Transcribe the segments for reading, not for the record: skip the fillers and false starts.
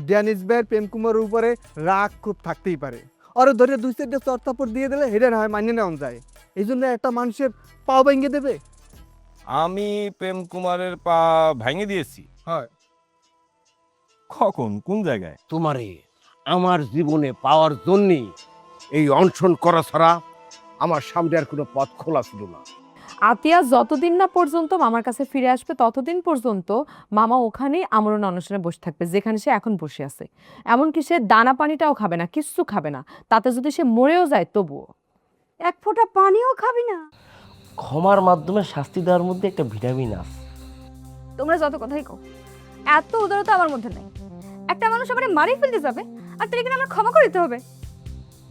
Danish ভাইয়ের প্রেম কুমারের উপরে রাগ খুব থাকতেই পারে, ওরে ধরে দুই সাইডে চড়তাপড় দিয়ে দিলে হেডে না হয় মানিয়ে নেওয়া যায়। এই জন্য একটা মানুষের পাও ভেঙে দেবে। আমি প্রেম কুমারের পা ভেঙে দিয়েছি? হয় কখন, কোন জায়গায়? তোমারে আমার জীবনে পাওয়ার জন্যই এই অনশন করা ছাড়া আমার সামনে আর কোনো পথ খোলা ছিল না। আতিয়া যতদিন না পর্যন্ত মামার কাছে ফিরে আসবে ততদিন পর্যন্ত মামা ওখানেই আমরণ অনশনে বসে থাকবে, যেখানে সে এখন বসে আছে। এমনকি সে দানা পানিটাও খাবে না, কিচ্ছু খাবে না। তাতে যদি সে মরেও যায় তবুও এক ফোঁটা পানিও খাবি না? ক্ষমার মাধ্যমে শাস্তি দেওয়ার মধ্যে একটা ভিটামিন আছে। তোমরা যত কথাই কও, এত উদারতা আমার মধ্যে নাই। একটা মানুষ আমারে মারি ফেলতে যাবে আর তার এখানে আমার ক্ষমা করে দিতে হবে?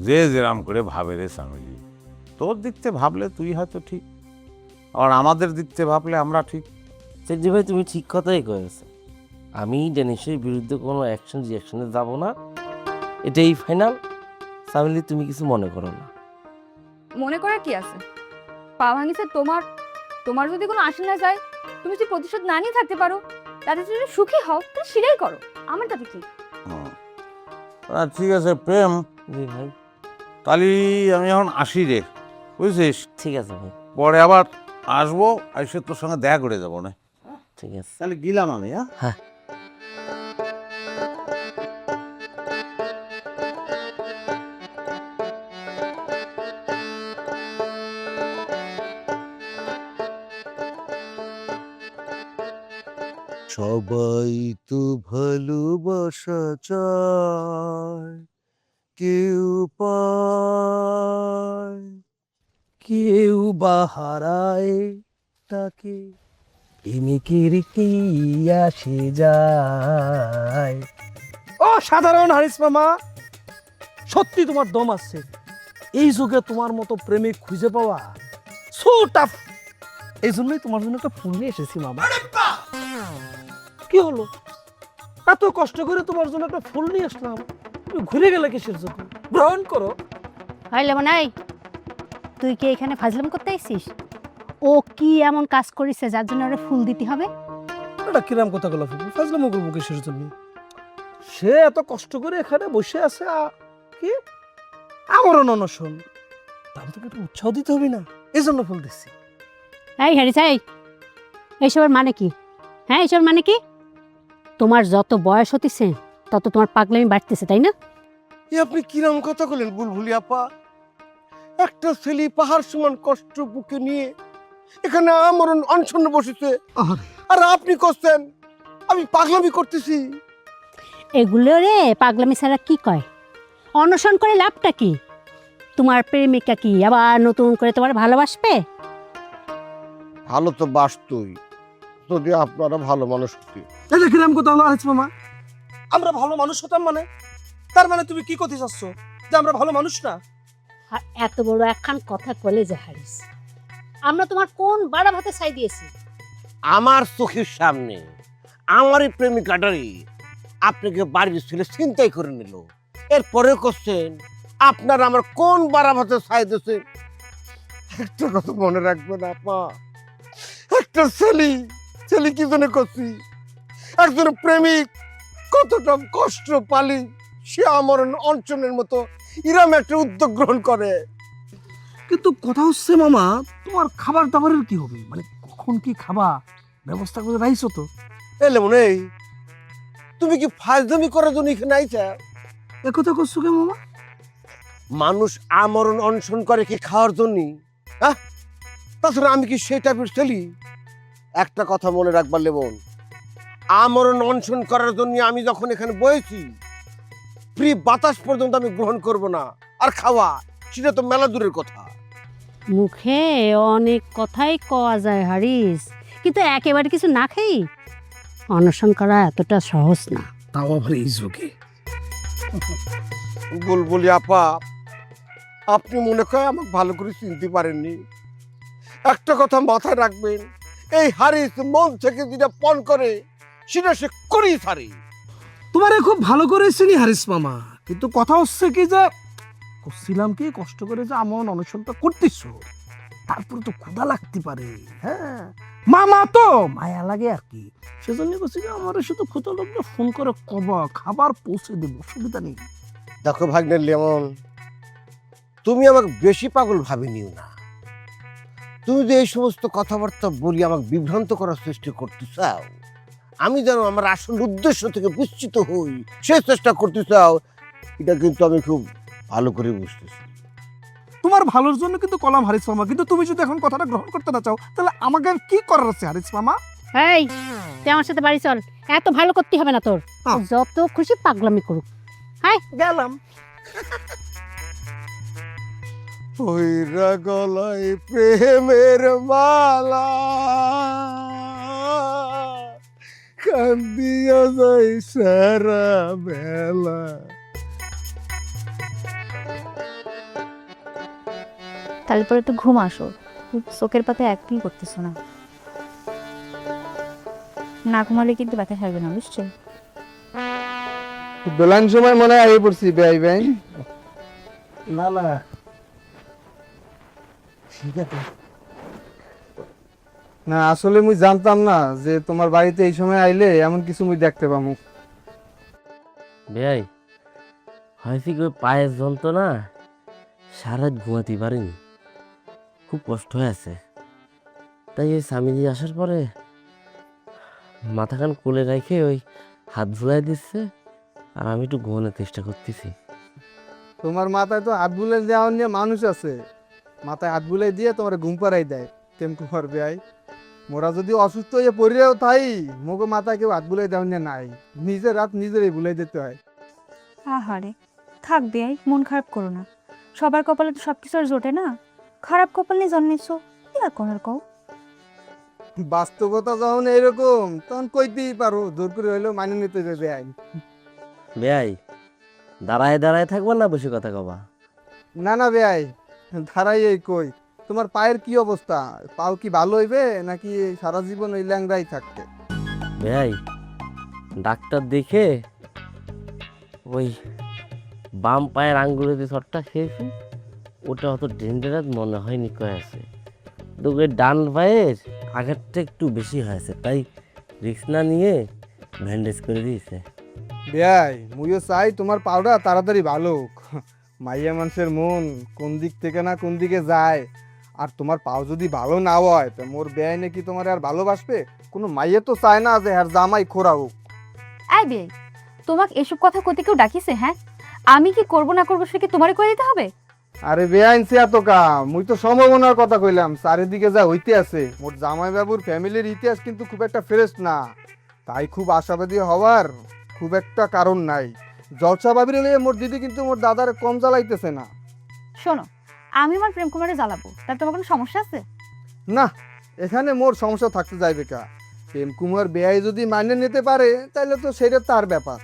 যে যেরাম করে ভাবে রে সামিলি, তোর দিক থেকে ভাবলে তুই হয়তো ঠিক, আর আমাদের দিক থেকে ভাবলে আমরা ঠিক। যে ভাই তুমি ঠিক কথাই কয়েছো, আমি ড্যানিশের বিরুদ্ধে কোনো অ্যাকশন রিয়াকশনে যাব না, এটাই ফাইনাল। সামিলি তুমি কিছু মনে করো না। মনে করার কি আছে? পা ভাঙিছে তোমার, তোমার যদি কোনো আসে না যায়, তুমি যদি প্রতিশোধ না নিয়ে থাকতে পারো, তাতে যদি সুখী হও তাহলে সেটাই করো, আমার তাতে কি? ঠিক আছে প্রেম, জি ভাই। তাহলে আমি এখন আসি রে, বুঝছিস? ঠিক আছে ভাই, পরে আবার আসবো, এসে তোর সঙ্গে দেখা করে যাবো না। ঠিক আছে। তাহলে গেলাম আমি। হ্যাঁ। সবাই তো ভালোবাসা চায়, কেউ পায়, কেউ বা হারায় তাকে, প্রেমিকের কি আসে যায়। ও সাধারণ হারিস মামা, সত্যি তোমার দম আছে। এই যুগে তোমার মতো প্রেমিক খুঁজে পাওয়া সো টাফ। এই জন্যই তোমার জন্য একটা ফুল নিয়ে এসেছি মামা। কি হলো, এত কষ্ট করে তোমার জন্য একটা ফুল নিয়ে আসলাম, তুমি ঘুরে গেলে কিসের জন্য? গ্রহণ করো। হইলে মনে হয় তুই কি এখানে ফাজলাম করতে আইছিস? ও কি এমন কাজ করেছে যার জন্য ওরা ফুল দিতে হবে? এটা কিরাম কথা গলা ফুল ফাজলাম করবো কিসের জন্য? সে এত কষ্ট করে এখানে বসে আছে, কি আমার অনশন, তার তোকে একটু উৎসাহ দিতে হবে না? এই জন্য ফুল দিচ্ছি। এই হ্যারিস, এইসবের মানে কি? হ্যাঁ, এইসবের মানে কি? তোমার যত বয়স হতেছে তত তোমার পাগলামি বাড়তেছে, তাই না? আপনি কিরম কথা বলেন বুলবুলি আপা? একটা ছেলে পাহাড় সমান কষ্ট বুকে নিয়ে এখানে আমার অনশনে বসেছে, আর আপনি করছেন আমি পাগলামি করতেছি। এগুলো রে পাগলামি ছাড়া কি কয়? অনশন করে লাভটা কি? তোমার প্রেমিকা কি আবার নতুন করে তোমার ভালোবাসবে? ভালো তো বাসতই, যদি আপনারা ভালো মানুষ হতে। এটা কিরাম কথা হলো হারিস মামা? আমরা ভালো মানুষ হতাম মানে? তার মানে তুমি কি করতে চাচ্ছ, যে আমরা ভালো মানুষ না? আর এত বড় একখান কথা কলে যে হারিস, আমরা তোমার কোন বাড়া ভাতে ছাই দিয়েছি? আমার চোখের সামনে আমারই প্রেমিকাটারই আপনাকে বাড়ির ছেলে চিন্তাই করে নিল, এরপরে করছেন আপনার আমার কোন বারাভাতে ছাই দিয়েছে। একটা কথা মনে রাখবেন আপা, একটা ছেলে কি জন্য করছি, একজন প্রেমিক কতটা কষ্ট পালি সে আমার অঞ্চলের মতো ইরাম একটা উদ্যোগ গ্রহণ করে। কিন্তু কথা হচ্ছে মামা, তোমার খাবার দাবারের কি হবে? মানে কখন কি খাবা ব্যবস্থা করে রাইছো তো? এলে মনে তুমি কি ফাজলামি করার জন্য এখানে আইছা? একথা করছো কে মামা? মানুষ আমরণ অনশন করে কি খাওয়ার জন্য? হ্যাঁ, তাছাড়া আমি কি সেই টাইপের ছেলে? একটা কথা মনে রাখবার লেবন, আমরণ অনশন করার জন্য আমি যখন এখানে বসেছি, ফ্রি বাতাস পর্যন্ত আমি গ্রহণ করব না, আর খাওয়া সেটা তো মেলা দূরের কথা। মুখে অনেক কথাই কওয়া যায় হারিস, কিন্তু একেবারে কিছু না খেই অনশন করা এতটা সহজ না। তাও আবার এই যুগে। বুলবুলি আপা, আপনি মনে হয় আমাকে ভালো করে চিনতে পারেননি। একটা কথা মাথায় রাখবেন, এই হারিস মন থেকে যেটা পণ করে সেটা সে করেই ছাড়ে। তোমারে খুব ভালো করে চিনি হারিস মামা, কিন্তু কথা হচ্ছে কি যে করছিলাম কি কষ্ট করে যে আমার অনশনটা করতেছ, তারপরে তো ক্ষুধা লাগতে পারে। হ্যাঁ, মামা তো মায়া লাগে আর কি, সেজন্য বলছি যে আমার শুধু ক্ষুধা লাগলে ফোন করে কবা, খাবার পৌঁছে দেবো, অসুবিধা নেই। দেখো ভাগ্নের লেমন, তুমি আমাকে বেশি পাগল ভাবে নিও না। তুমি যে এই সমস্ত কথাবার্তা বলি আমাকে বিভ্রান্ত করার চেষ্টা করতে চাও, আমি যেন আমার আসল উদ্দেশ্য থেকে বিচ্যুত হই সে চেষ্টা করতে চাও, এটা কিন্তু আমি খুব ভালো করে বুঝতেছি। তোমার ভালোর জন্য কিন্তু কলাম হারিস মামা, কিন্তু তুমি যদি এখন কথাটা গ্রহণ করতে না চাও তাহলে আমাকে আর কি করার আছে হারিস মামা? এই তুই আমার সাথে বাড়ি চল, এত ভালো করতে হবে না তোর, হ্যাঁ। যত খুশি পাগলামি করুক। গেলাম। হইরা গলায় প্রেমের মালা, কান্দিয়া যাই সারা বেলা। তাহলে পরে তো ঘুম আসো, চোখের পাতে অ্যাক্টিং করতেছো না। না ঘুমালে কিন্তু ব্যথা থাকবে না, বুঝছো? দোলান সময় মনে হয় আগে পড়ছি ভাই ভাই। না না, ঠিক আছে। না আসলে মুই জানতাম না যে তোমার বাড়িতে এই সময় আইলে এমন কিছু মুই দেখতে পামু। বেয়াই হয়েছে কি, ওই পায়ের যন্ত্রণা, সারা রাত ঘুমাতে পারিনি, খুব কষ্ট হয়ে আছে। তাই ওই স্বামীজি আসার পরে মাথাখান কোলে রেখে ওই হাত ঝুলাই দিচ্ছে, আর আমি একটু ঘুমানোর চেষ্টা করতেছি। তোমার মাথায় তো হাত বুলাই দেওয়া নিয়ে মানুষ আছে, মাথায় হাত বুলাই দিয়ে তোমার ঘুম পাড়াই দেয় টেম্পু পারবে আই। মোরা যদি অসুস্থ হয়ে পড়িয়াও থাই, মোগো মাথায় কেউ হাত বুলাই দেওয়া নিয়ে নাই, নিজের রাত নিজেরই বুলাই দিতে হয়। আহারে থাক বেয়াই, মন খারাপ করো না। সবার কপালে তো সবকিছু আর জোটে না। খারাপ কপাল নিয়ে জন্মেছো, কি আর করার কও? বাস্তবতা যখন এরকম তখন কইতেই পারো, জোর করে হইলেও মানিয়ে নিতে যাবে আই। বেয়াই দাঁড়ায় দাঁড়ায় থাকবা না বসে কথা কবা? না না বেয়াই, ধারাই এই কই। তোমার পায়ের কি অবস্থা? পাও কি ভালো হইবে নাকি সারা জীবন ওই ল্যাংড়াই থাকতে? বেয়াই ডাক্তার দেখে ওই বাম পায়ের আঙ্গুলে যে শটটা খেয়েছি, ওটা অত ডেঞ্জারাস মনে হয়নি কয়েছে। তো ওই ডান পায়ের আঘাতটা একটু বেশি হয়েছে, তাই রিস্ক না নিয়ে ব্যান্ডেজ করে দিয়েছে। বেয়াই মুইও চাই তোমার পাওটা তাড়াতাড়ি ভালো হোক। মাইয়া মানুষের মন কোন দিক থেকে না কোন দিকে যায়, আর তোমার পাও যদি ভালো না হয় তো মোর বেয়াই নাকি তোমার আর ভালোবাসবে? কোনো মাইয়া তো চায় না যে আর জামাই খোরা হোক। আই বেয়াই, তোমাকে এসব কথা কইতে কেউ ডাকিছে? হ্যাঁ, আমি কি করবো না করবো সেটা কি তোমারই করে দিতে হবে? আরে বেআইন সে এত কাম, মুই তো সম্ভাবনার কথা কইলাম। চারিদিকে যা হইতে আছে, মোর জামাই বাবুর ফ্যামিলির ইতিহাস কিন্তু খুব একটা ফ্রেশ না, তাই খুব আশাবাদী হওয়ার খুব একটা কারণ নাই। জলসা বাবির লিয়ে মোর দিদি কিন্তু মোর দাদার কম জ্বালাইতেছে না। শোনো, আমি আমার প্রেম কুমারে জ্বালাবো, তার তোমার কোনো সমস্যা আছে? না, এখানে মোর সমস্যা থাকতে যাইবে কা? প্রেম কুমার বেআই যদি মানিয়ে নিতে পারে তাহলে তো সেটা তার ব্যাপার।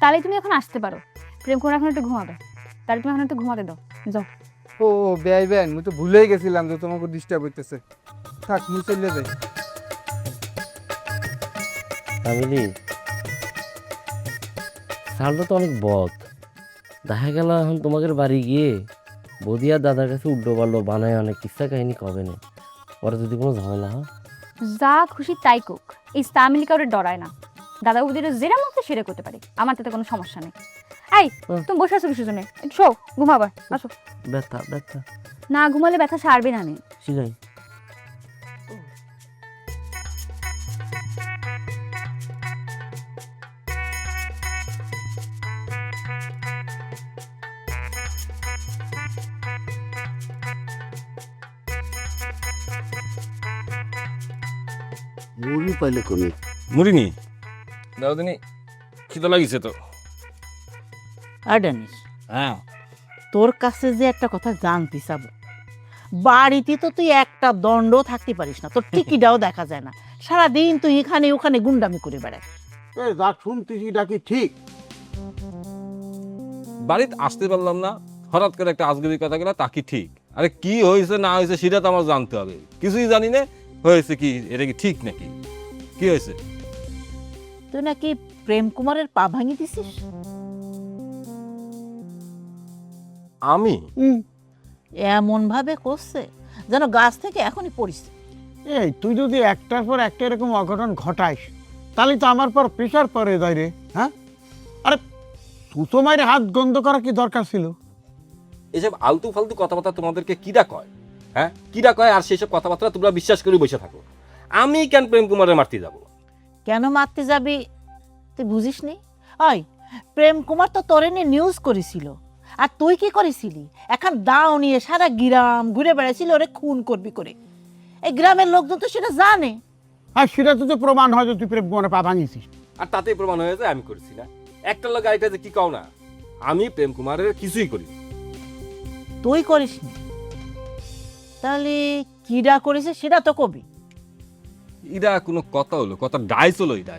তাহলে তুমি এখন আসতে পারো। প্রেম কুমার এখন একটু ঘুমাবে, তাহলে তুমি এখন একটু ঘুমাতে দাও, যাও। ও বেআই বেআইন, মুই তো ভুলেই গেছিলাম যে তোমাকে ডিস্টার্ব হইতেছে। থাক মুই চলে যাই। ফ্যামিলি সালটা তো অনেক বদ, দেখা গেল এখন তোমাদের বাড়ি গিয়ে বদিয়া দাদার কাছে উল্টো পাল্টো বানায় অনেক কিস্সা কাহিনী কবে না, পরে যদি কোনো ঝামেলা হয়। যা খুশি তাই কোক, এই স্টামিলি কাউরে ডরায় না। দাদা বৌদিরা যেটা মতো সেটা করতে পারে, আমার তাতে কোনো সমস্যা নেই। এই তুমি বসে আছো কিসের জন্য? একটু শো, ঘুমাবার আসো। ব্যথা ব্যথা না ঘুমালে ব্যথা সারবে না। আমি শিখাই। মুড়ি পাইলে কোনে? মুড়ি নি দাও দিনি, খিদে লাগিছে তো। আর ডেনিস, হ্যাঁ তোর কাছে যে একটা কথা জানতে চাবো, বাড়িতে তো তুই একটা দণ্ড থাকতে পারিস না, তোর টিকিটাও দেখা যায় না, সারাদিন তুই এখানে ওখানে গুন্ডামি করে বেড়াস। যা শুনতেছি এটা কি ঠিক? বাড়িতে আসতে পারলাম না, হঠাৎ করে একটা আজগুবি কথা গেলা, তা কি ঠিক? আরে কি হয়েছে না হয়েছে সেটা তো আমার জানতে হবে। কিছুই জানি না, হয়েছে কি, এটা কি ঠিক নাকি? কি হয়েছে? তুই নাকি প্রেম কুমারের পা ভাঙি দিছিস? আমি এমন ভাবে করছে যেন গাছ থেকে এখনই পড়িস। এই তুই যদি একটার পর একটা এরকম অঘটন ঘটাইস তাহলে তো আমার পর প্রেশার পড়ে যায় রে। হ্যাঁ, আরে সুতো মাইরে হাত গন্ধ করা কি দরকার ছিল? এসব আলতু ফালতু কথাবার্তা তোমাদেরকে কিরা কয়? হ্যাঁ, কিরা কয়? আর সেসব কথাবার্তা তোমরা বিশ্বাস করে বসে থাকো। আমি কেন প্রেম কুমারের মারতে যাব? কেন মারতে যাবি তুই বুঝিস নি? ওই প্রেম কুমার তো তোরে নিয়ে নিউজ করেছিল, আর তুই কি করেছিলি? এখন দাও নিয়ে সারা গ্রাম ঘুরে বেড়াইছিল ওরে খুন করবি করে। এই গ্রামের লোকজন তো সেটা জানে। আর সেটা তো প্রমাণ হয় যে তুই প্রেম কুমারের পা ভাঙিয়েছিস। আর তাতেই প্রমাণ হয়ে যায় আমি করেছি না। একটা লোক আইটা যে কি কও না, আমি প্রেম কুমারের কিছুই করি। তুই করিস নি, তাহলে কিডা করেছে সেটা তো কবি। এটা কোনো কথা হলো? কথা ডাইস হলো এটা?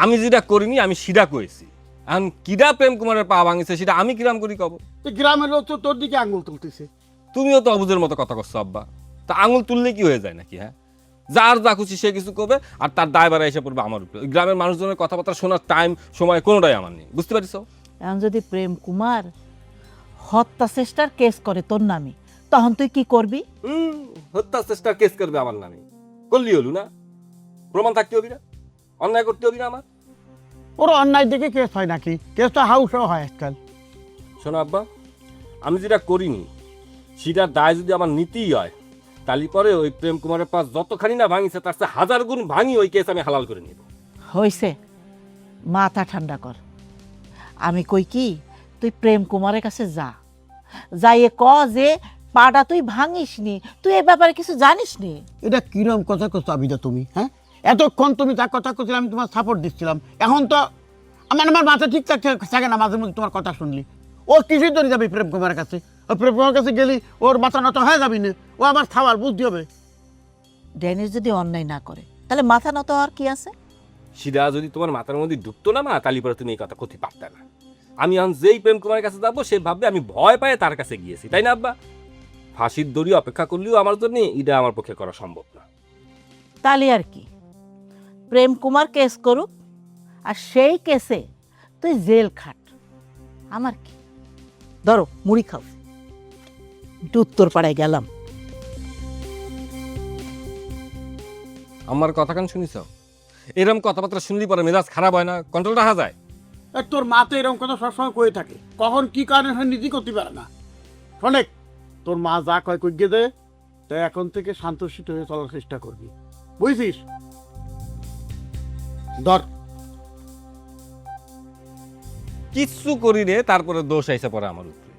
আমি যেটা করিনি আমি সেটা করেছি। এখন কিরা প্রেম কুমারের পা ভাঙিছে সেটা আমি কিরাম করি কব? তো গ্রামের লোক তো তোর দিকে আঙুল তুলতেছে। তুমিও তো অবুজের মতো কথা করছো আব্বা। তা আঙুল তুললে কি হয়ে যায় নাকি? হ্যাঁ, যার যা খুশি সে কিছু করবে, আর তার দায়ভার এসে পড়বে আমার উপরে। ওই গ্রামের মানুষজনের কথাবার্তা শোনার টাইম সময় কোনোটাই আমার নেই, বুঝতে পারিস? এখন যদি প্রেম কুমার হত্যা চেষ্টার কেস করে তোর নামে, তখন তুই কি করবি? হত্যা চেষ্টার কেস করবে আমার নামে, করলি হলু না? প্রমাণ থাকতে হবি না, অন্যায় করতে হবি না আমার। ওর অন্যায় দেখে কেস হয় নাকি? কেস তো হাউসও হয় আজকাল। শোনো আব্বা, আমি যেটা করিনি সেটার দায় যদি আমার নীতিই হয়, তাহলে পরে ওই প্রেম কুমারের পাশ যতখানি না ভাঙিছে তার চেয়ে 1000 গুণ ভাঙি ওই কেস আমি হালাল করে নিব। হইছে, মাথা ঠান্ডা কর। আমি কই কি, তুই প্রেম কুমারের কাছে যা, যাইয়ে ক যে পাটা তুই ভাঙিস নি, তুই এ ব্যাপারে কিছু জানিস নি। এটা কিরম কথা করছো আবিদা তুমি? হ্যাঁ, এতক্ষণ তুমি যা কথা করছিলে আমি তোমার সাপোর্ট দিচ্ছিলাম, এখন তো আমার মাথা ঠিক থাকে না। মাঝে মধ্যে তোমার কথা শুনলি ও কিছুই ধরে যাবে প্রেম কুমারের কাছে। ও প্রেম কুমারের কাছে গেলি ওর মাথা নত হয়ে যাবি না, ও আমার খাওয়ার বুদ্ধি হবে। ড্যানিশ যদি অন্যায় না করে তাহলে মাথা নত আর কি আছে? সেটা যদি তোমার মাথার মধ্যে ঢুকতো না মা, তাহলে পরে তুমি এই কথা করতে পারতে না। আমি এখন যেই প্রেম কুমারের কাছে যাবো সে ভাববে আমি ভয় পাই তার কাছে গিয়েছি, তাই না আব্বা? ফাঁসির দড়ি অপেক্ষা করলেও আমার জন্য এটা আমার পক্ষে করা সম্ভব না। তাহলে আর কি, প্রেম কুমার কেস করুক, আর সেই কেসে তুই জেল খাট, আমার কি? ধরো মুড়ি খাও, একটু উত্তর পাড়ায় গেলাম। আমার কথা কান শুনিস? এরকম কথাবার্তা শুনলি পরে মেজাজ খারাপ হয় না? কন্ট্রোল রাখা যায়? তোর মা তো এরকম কথা সবসময় কয়ে থাকে, কখন কি কারণে হয় নিজেই করতে পারে না। শোনেক, তোর মা যা কয় কইয়ে দে, তাই এখন থেকে শান্তশিষ্ট হয়ে চলার চেষ্টা করবি, বুঝছিস? ধর। কিচ্ছু করি রে, তারপরে দোষ আইসা পড়ে আমার উপরে।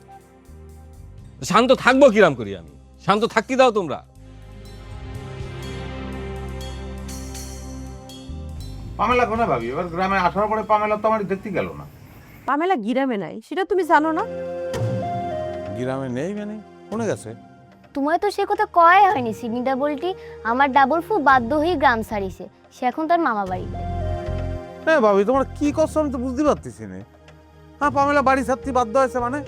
শান্ত থাকবো কিরাম করি আমি? শান্ত থাকতে দাও তোমরা। পামেলা কোনে ভাবি? এবার গ্রামে আসার পরে পামেলা তো আমার দেখতে গেল না। পামেলা গিরামে নাই, সেটা তুমি জানো না? গ্রামে নেই মানে কোনে গেছে? তোমার তো সে কথা কয় হয়নি। সিডনি ডাবলটি আমার ডাবল ফু বাধ্য হয়ে গ্রাম ছাড়িছে, সে এখন তার মামা বাড়িতে। হ্যাঁ ভাবি, তোমার কি কষ্ট আমি তো বুঝতে পারতেছি না। হ্যাঁ, পামেলা বাড়ি ছাড়তে বাধ্য হয়েছে মানে?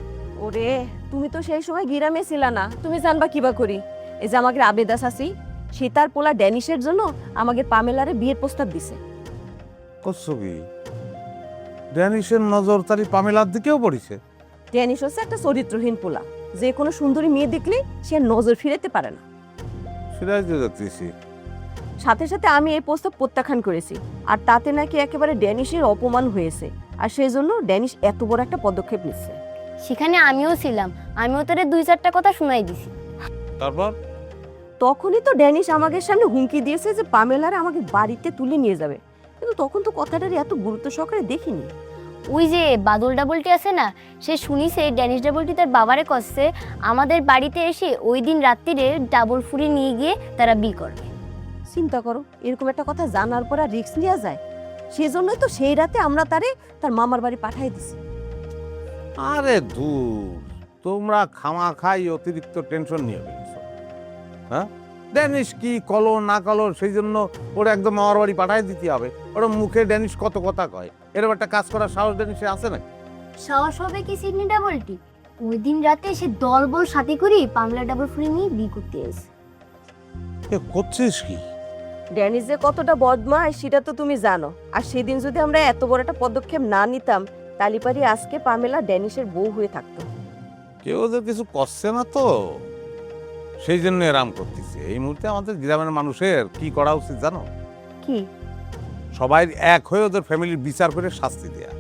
ওরে, তুমি তো সেই সময় গিরামে ছিলা না, তুমি জানবা কিবা করি? এই যে আমাকে আবেদা চাচি, সে তার পোলা ড্যানিশের জন্য আমাকে পামেলারে বিয়ের প্রস্তাব দিছে। করছো কি? ড্যানিশের নজর তারি পামেলার দিকেও পড়িছে? ড্যানিশ হচ্ছে একটা চরিত্রহীন পোলা, যে কোনো সুন্দরী মেয়ে দেখলে সে আর নজর ফিরাতে পারে না। সেটাই তো দেখতেছি। সাথে সাথে আমি এই প্রস্তাব প্রত্যাখ্যান করেছি, আর তাতে নাকি একেবারে ড্যানিশের অপমান হয়েছে, আর সেই জন্য ড্যানিশ এত বড় একটা পদক্ষেপ নিচ্ছে। সেখানে আমিও ছিলাম, আমিও তোরে 2-4টা কথা শোনাই দিছি। তারপর তখনই তো ড্যানিশ আমাদের সামনে হুমকি দিয়েছে যে পামেলারে আমাকে বাড়িতে তুলে নিয়ে যাবে, কিন্তু তখন তো কথাটার এত গুরুত্ব সহকারে দেখিনি। ওই যে বাদল ডাবলটি আছে না, সে শুনিছে ড্যানিশ ডাবলটি তার বাবারে কষছে আমাদের বাড়িতে এসে ওই দিন রাত্রিরে ডাবল ফুরি নিয়ে গিয়ে তারা বিয়ে করবে। চিন্তা করো, এরকম একটা কথা জানার পর আর রিস্ক নেওয়া যায়? সেজন্যই তো সেই রাতে আমরা তার মামার বাড়ি পাঠিয়ে দিছি। আরে দূর, তোমরা খামাখাই অতিরিক্ত টেনশন নিয়ে ফেলেছো। হ্যাঁ, ড্যানিশ কি কলো না কলো সেই জন্য ওরা একদম মামার বাড়ি পাঠাই দিতে হবে? ওরা মুখে ড্যানিশ কত কথা কয়, এরকম একটা কাজ করার সাহস ড্যানিশে আছে না? সাহস হবে কি সিডনি ডাবলটি? ওই দিন রাতে সে দলবল সাথে করে পামলা ডাবল ফুরি নিয়ে বিয়ে করতে এসে। করছিস কি? ড্যানিশ যে কতটা বদমাশ সেটা তো তুমি জানো, আর সেদিন যদি আমরা এত বড় একটা পদক্ষেপ না নিতাম, তালিপারি আজকে পামেলা ড্যানিশের বউ হয়ে থাকতো। কেউ ওদের কিছু করছে না তো, সেই জন্য এরাম করতেছে। এই মুহূর্তে আমাদের গ্রামের মানুষের কি করা উচিত জানো? কি সবাই এক হয়ে ওদের ফ্যামিলির বিচার করে শাস্তি দেয়া।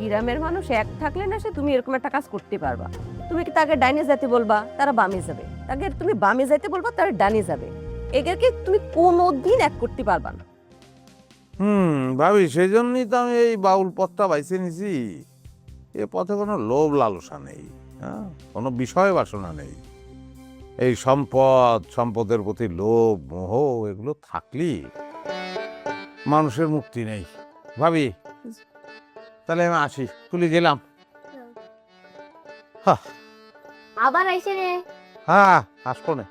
গ্রামের মানুষ এক থাকলে না সে তুমি এরকম একটা কাজ করতে পারবা? তুমি কি তাকে ডাইনে যেতে বলবা, তারা বামে যাবে। তাকে তুমি বামে যাইতে বলবা, তারা ডানে যাবে। এদেরকে তুমি কোনোদিন এক করতে পারবা না। ভাবি, সেই জন্যই তো আমি এই বাউল পথটা বাইছে নিছি। এ পথে কোনো লোভ লালসা নেই, হ্যাঁ, কোনো বিষয় বাসনা নেই। এই সম্পদের প্রতি লোভ মোহ এগুলো থাকলেই মানুষের মুক্তি নেই। ভাবি, তাহলে আমি আসি, তুলে গেলাম। আবার আইসে রে। হ্যাঁ, আসবো না।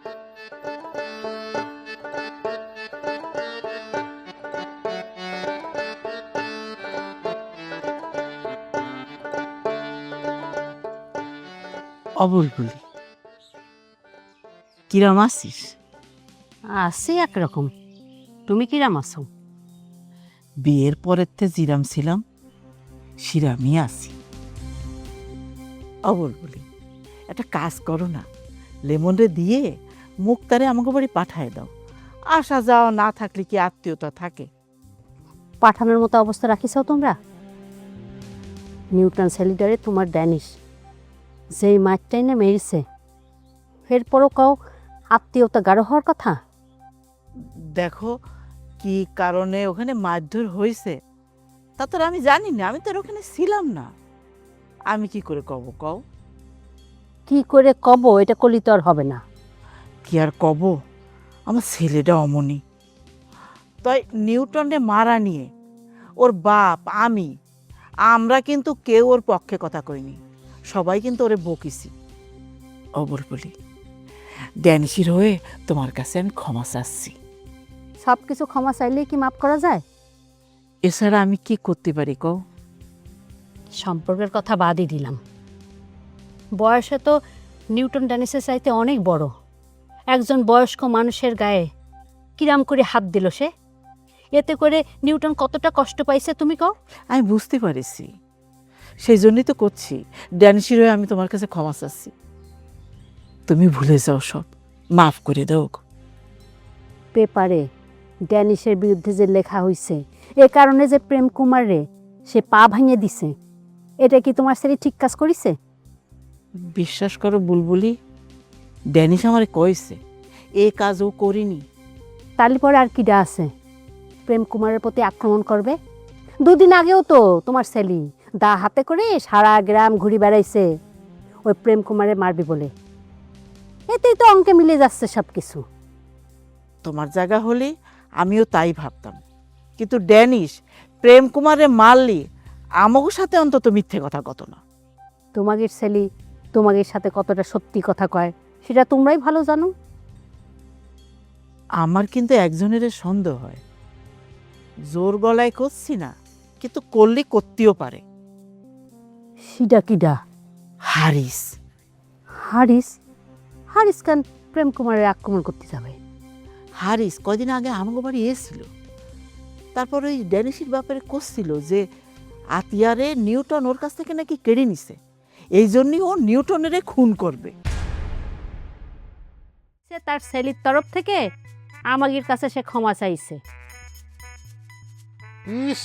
অবুলবুলি, কিরম আছিস? আছি একরকম। তুমি কিরাম আছো? বিয়ের পরের তে জিরাম ছিলাম, শিরামই আছি। অবুলবুলি, একটা কাজ করো না, লেমনরে দিয়ে মুক্তারে আমাকে বাড়ি পাঠায় দাও। আসা যাওয়া না থাকলে কি আত্মীয়তা থাকে? পাঠানোর মতো অবস্থা রাখিছো তোমরা? নিউটন সেলিডারে তোমার ড্যানিশ যেই মাঠটাই না মেরেছে, এরপরও কাউ আত্মীয়তা গাঢ় হওয়ার কথা? দেখো, কি কারণে ওখানে মারধর হয়েছে তা তো আমি জানি না, আমি তো আর ওখানে ছিলাম না। আমি কি করে কব কও? কি করে কব, এটা করলে তো আর হবে না। কি আর কব, আমার ছেলেটা অমনি। তাই নিউটনে মারা নিয়ে ওর বাপ আমরা কিন্তু কেউ ওর পক্ষে কথা কইনি, সবাই কিন্তু ওরে বকিছি। বলি, ড্যানিশির হয়ে তোমার কাছে আমি ক্ষমা চাচ্ছি। সব কিছু ক্ষমা চাইলেই কি মাফ করা যায়? এছাড়া আমি কি করতে পারি কও? সম্পর্কের কথা বাদই দিলাম, বয়সে তো নিউটন ড্যানিসের চাইতে অনেক বড়। একজন বয়স্ক মানুষের গায়ে কিরাম করে হাত দিল সে, এতে করে নিউটন কতটা কষ্ট পাইছে তুমি কও? আমি বুঝতে পারিছি, সেই জন্যই তো করছি। ড্যানিশির হয়ে আমি তোমার কাছে ক্ষমা চাচ্ছি, তুমি ভুলে যাও, সব মাফ করে দাও। পেপারে ড্যানিশের বিরুদ্ধে যে লেখা হইছে, এ কারণে যে প্রেম কুমারে সে পা ভাঙিয়ে দিছে, এটা কি তোমার ছেলে ঠিক কাজ করিছে? বিশ্বাস করো বুলবুলি, ড্যানিশ আমারে কইছে এ কাজ ও করিনি। তালি পরে আর কিডা আছে প্রেম কুমারের প্রতি আক্রমণ করবে? দুদিন আগেও তো তোমার ছেলে দা হাতে করে সারা গ্রাম ঘুরে বেড়াইছে ওই প্রেম কুমারে মারবি বলে। এতেই তো অঙ্কে মিলে যাচ্ছে সব কিছু। তোমার জায়গা হলে আমিও তাই ভাবতাম, কিন্তু ড্যানিশ প্রেম কুমারে মারলি আমাকে সাথে অন্তত মিথ্যে কথা কত না। তোমাদের ছেলে তোমাদের সাথে কতটা সত্যি কথা কয় সেটা তোমরাই ভালো জানো। আমার কিন্তু একজনের সন্দেহ হয়, জোর গলায় করছি না, কিন্তু করলে করতেও পারে। সিডা কিডা? হারিস। হারিস? হারিস কেন প্রেম কুমারের আক্রমণ করতে যাবে? হারিস কদিন আগে আমাকে বাড়ি এসেছিল, তারপর ওই ড্যানিশের ব্যাপারে করছিল যে আতিয়ারে নিউটন ওর কাছ থেকে নাকি কেড়ে নিছে, এই জন্যই ও নিউটনেরে খুন করবে। সে তার ছেলের তরফ থেকে আমাদের কাছে সে ক্ষমা চাইছে। ইস,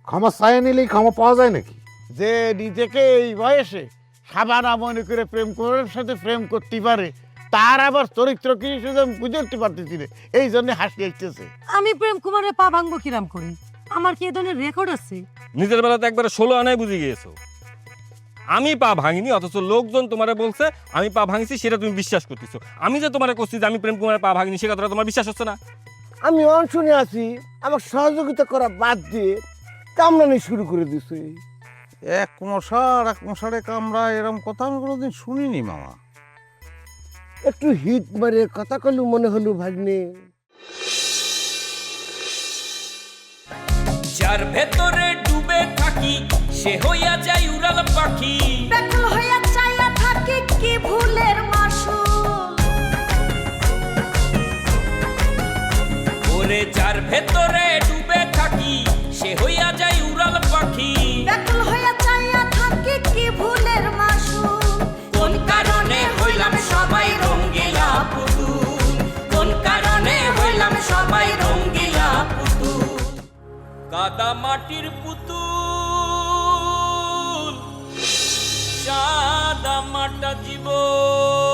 ক্ষমা চাই নিলেই ক্ষমা পাওয়া যায় নাকি? যে নিজেকে এই বয়সে সাবানা মনে করে প্রেম করার সাথে প্রেম করতে পারে, তার আবার চরিত্র কি শুধু আমি বুঝে উঠতে পারতেছি না, এই জন্য হাসি আসতেছে। আমি প্রেম কুমারের পা ভাঙবো কিরাম করি? আমার কি এ ধরনের রেকর্ড আছে? নিজের বেলাতে একবারে 16 আনায় বুঝে গিয়েছো। আমি পা ভাঙিনি, অথচ লোকজন তোমারে বলছে আমি পা ভাঙিছি, সেটা তুমি বিশ্বাস করতেছো। আমি যে তোমারে করছি যে আমি প্রেম কুমারের পা ভাঙিনি, সে কথাটা তোমার বিশ্বাস হচ্ছে না। আমি অনশনে আছি, আমার সহযোগিতা করা বাদ দিয়ে কামড়ানি শুরু করে দিছে। এক মশারে কামড়া, এরম কথা আমি কোনোদিন শুনিনি মামা। একটু হিট মারে কথা কলু মনে হলো ভাগ্নে। যার ভেতরে ডুবে থাকি সে হইয়া যায় উড়াল পাখি, বেকল হইয়া চাইয়া থাকি কি ভুলের মাসুল। ওরে যার ভেতরে ডুবে থাকি সে হইয়া যায় উড়াল পাখি, বেকল হইয়া চাইয়া থাকি কি ভুলের মাসুল। কোন কাদা মাটির পুতুল সাদা মাটা জীবন